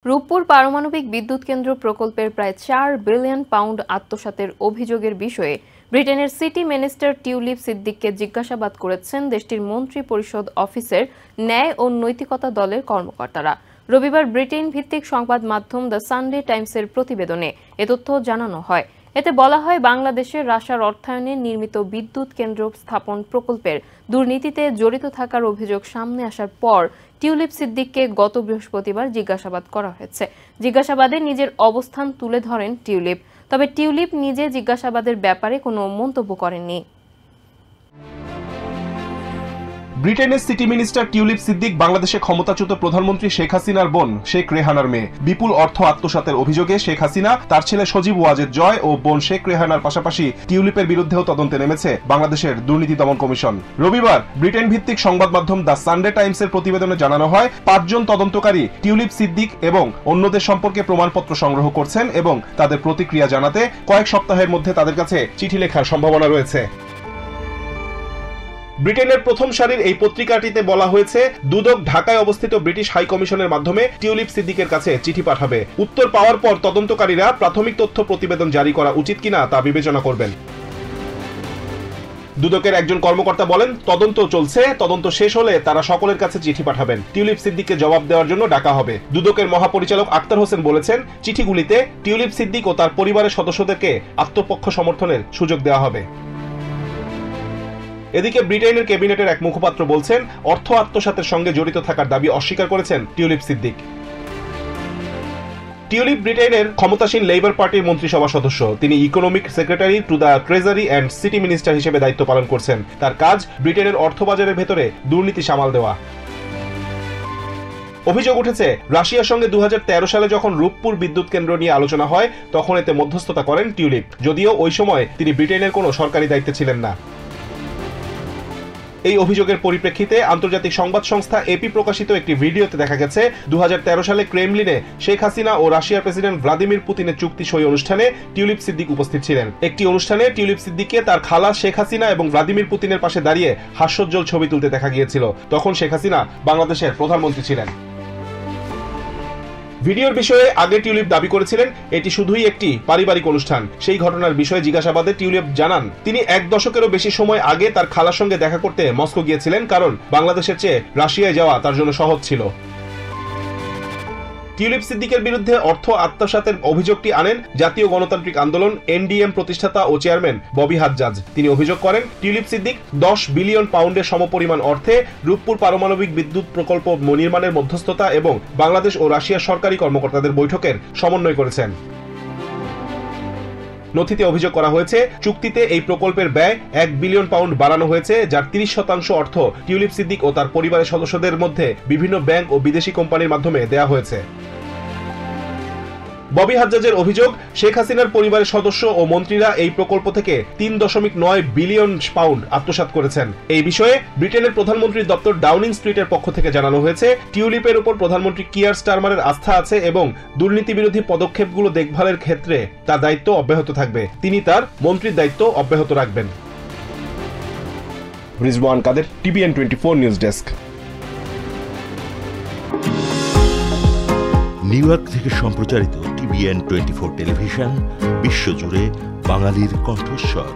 রূপপুর পারমাণবিক বিদ্যুৎ কেন্দ্র প্রকল্পের প্রায় ৪ বিলিয়ন পাউন্ড আত্মসাতের অভিযোগের বিষয়ে ব্রিটেনের সিটি মিনিস্টার টিউলিপ সিদ্দিককে জিজ্ঞাসাবাদ করেছেন দেশটির মন্ত্রী পরিষদ অফিসের ন্যায় ও নৈতিকতা দলের কর্মকর্তারা। রবিবার ব্রিটেন ভিত্তিক সংবাদ মাধ্যম দ্য সানডে টাইমসের প্রতিবেদনে এ তথ্য জানানো হয়। এতে বলা হয়, বাংলাদেশের রাশার অর্থায়নে নির্মিত বিদ্যুৎ কেন্দ্র স্থাপন প্রকল্পের দুর্নীতিতে জড়িত থাকার অভিযোগ সামনে আসার পর টিউলিপ সিদ্দিককে গত বৃহস্পতিবার জিজ্ঞাসাবাদ করা হয়েছে। জিজ্ঞাসাবাদে নিজের অবস্থান তুলে ধরেন টিউলিপ। তবে টিউলিপ নিজে জিজ্ঞাসাবাদের ব্যাপারে কোনো মন্তব্য করেননি। ব্রিটেনের সিটি মিনিস্টার টিউলিপ সিদ্দিক বাংলাদেশে ক্ষমতাচ্যুত প্রধানমন্ত্রী শেখ হাসিনার বোন শেখ রেহানার মেয়ে। বিপুল অর্থ আত্মসাতের অভিযোগে শেখ হাসিনা, তার ছেলে সজীব ওয়াজেদ জয় ও বোন শেখ রেহানার পাশাপাশি টিউলিপের বিরুদ্ধেও তদন্তে নেমেছে বাংলাদেশের দুর্নীতি দমন কমিশন। রবিবার ব্রিটেন ভিত্তিক সংবাদ মাধ্যম দ্য সানডে টাইমসের প্রতিবেদনে জানানো হয়, ৫ জন তদন্তকারী টিউলিপ সিদ্দিক এবং অন্যদের সম্পর্কে প্রমাণপত্র সংগ্রহ করছেন এবং তাদের প্রতিক্রিয়া জানাতে কয়েক সপ্তাহের মধ্যে তাদের কাছে চিঠি লেখার সম্ভাবনা রয়েছে। ব্রিটেনের প্রথম সারির এই পত্রিকাটিতে বলা হয়েছে, দুদক ঢাকায় অবস্থিত ব্রিটিশ হাই কমিশনের মাধ্যমে টিউলিপ সিদ্দিকের কাছে চিঠি পাঠাবে। উত্তর পাওয়ার পর তদন্তকারীরা প্রাথমিক তথ্য প্রতিবেদন জারি করা উচিত কিনা তা বিবেচনা করবেন। দুদকের একজন কর্মকর্তা বলেন, তদন্ত চলছে, তদন্ত শেষ হলে তারা সকলের কাছে চিঠি পাঠাবেন। টিউলিপ সিদ্দিককে জবাব দেওয়ার জন্য ডাকা হবে। দুদকের মহাপরিচালক আক্তার হোসেন বলেছেন, চিঠিগুলিতে টিউলিপ সিদ্দিক ও তার পরিবারের সদস্যদেরকে আত্মপক্ষ সমর্থনের সুযোগ দেওয়া হবে। এদিকে ব্রিটেনের ক্যাবিনেটের এক মুখপাত্র বলছেন, অর্থ আত্মসাতের সঙ্গে জড়িত থাকার দাবি অস্বীকার করেছেন টিউলিপ সিদ্দিক। টিউলিপ ব্রিটেনের ক্ষমতাসীন লেবার পার্টির মন্ত্রিসভা সদস্য। তিনি economic secretary to the treasury and city minister হিসেবে দায়িত্ব পালন করছেন। তার কাজ ব্রিটেনের অর্থবাজারের ভেতরে দুর্নীতি সামাল দেওয়া। অভিযোগ উঠেছে, রাশিয়ার সঙ্গে ২০১৩ সালে যখন রূপপুর বিদ্যুৎ কেন্দ্র নিয়ে আলোচনা হয়, তখন এতে মধ্যস্থতা করেন টিউলিপ, যদিও ওই সময় তিনি ব্রিটেনের কোনো সরকারি দায়িত্বে ছিলেন না। এই অভিযোগের পরিপ্রেক্ষিতে আন্তর্জাতিক সংবাদ সংস্থা এপি প্রকাশিত একটি ভিডিওতে দেখা গেছে, ২০১৩ সালে ক্রেমলিনে শেখ হাসিনা ও রাশিয়ার প্রেসিডেন্ট ভ্লাদিমির পুতিনের চুক্তি সই অনুষ্ঠানে টিউলিপ সিদ্দিক উপস্থিত ছিলেন। একটি অনুষ্ঠানে টিউলিপ সিদ্দিককে তার খালা শেখ হাসিনা এবং ভ্লাদিমির পুতিনের পাশে দাঁড়িয়ে হাস্যোজ্জ্বল ছবি তুলতে দেখা গিয়েছিল। তখন শেখ হাসিনা বাংলাদেশের প্রধানমন্ত্রী ছিলেন। ভিডিওর বিষয়ে আগে টিউলিপ দাবি করেছিলেন, এটি শুধুই একটি পারিবারিক অনুষ্ঠান। সেই ঘটনার বিষয়ে জিজ্ঞাসাবাদে টিউলিপ জানান, তিনি ১ দশকেরও বেশি সময় আগে তার খালার সঙ্গে দেখা করতে মস্কো গিয়েছিলেন, কারণ বাংলাদেশের চেয়ে রাশিয়ায় যাওয়া তার জন্য সহজ ছিল। টিউলিপ সিদ্দিকের বিরুদ্ধে অর্থ আত্মসাতের অভিযোগটি আনেন জাতীয় গণতান্ত্রিক আন্দোলন এনডিএম প্রতিষ্ঠাতা ও চেয়ারম্যান ববি হাজ্জাজ। তিনি অভিযোগ করেন, টিউলিপ সিদ্দিক ১০ বিলিয়ন পাউন্ডের সমপরিমাণ অর্থে রূপপুর পারমাণবিক বিদ্যুৎ প্রকল্প নির্মাণের মধ্যস্থতা এবং বাংলাদেশ ও রাশিয়ার সরকারি কর্মকর্তাদের বৈঠকের সমন্বয় করেছেন। নথিতে অভিযোগ করা হয়েছে, চুক্তিতে এই প্রকল্পের ব্যয় ১ বিলিয়ন পাউন্ড বাড়ানো হয়েছে, যার ৩০% অর্থ টিউলিপ সিদ্দিক ও তার পরিবারের সদস্যদের মধ্যে বিভিন্ন ব্যাংক ও বিদেশি কোম্পানির মাধ্যমে দেয়া হয়েছে। ববি হাজ্জাজের অভিযোগ, শেখ হাসিনার পরিবারের সদস্য ও মন্ত্রীরা এই প্রকল্প থেকে ৩.৯ বিলিয়ন পাউন্ড আত্মসাৎ করেছেন। এই বিষয়ে ব্রিটেনের প্রধানমন্ত্রীর দপ্তর ডাউনিং স্ট্রিটের পক্ষ থেকে জানানো হয়েছে, টিউলিপের উপর প্রধানমন্ত্রী কিয়ার স্টারমারের আস্থা আছে এবং দুর্নীতি বিরোধী পদক্ষেপগুলো দেখভালের ক্ষেত্রে তার দায়িত্ব অব্যাহত থাকবে। তিনি তার মন্ত্রীর দায়িত্ব অব্যাহত রাখবেন। রিজওয়ান কাদের, TVN 24 news desk. New York থেকে সম্প্রচারিত TVN 24 টেলিভিশন বিশ্বজুড়ে বাঙালির কণ্ঠস্বর।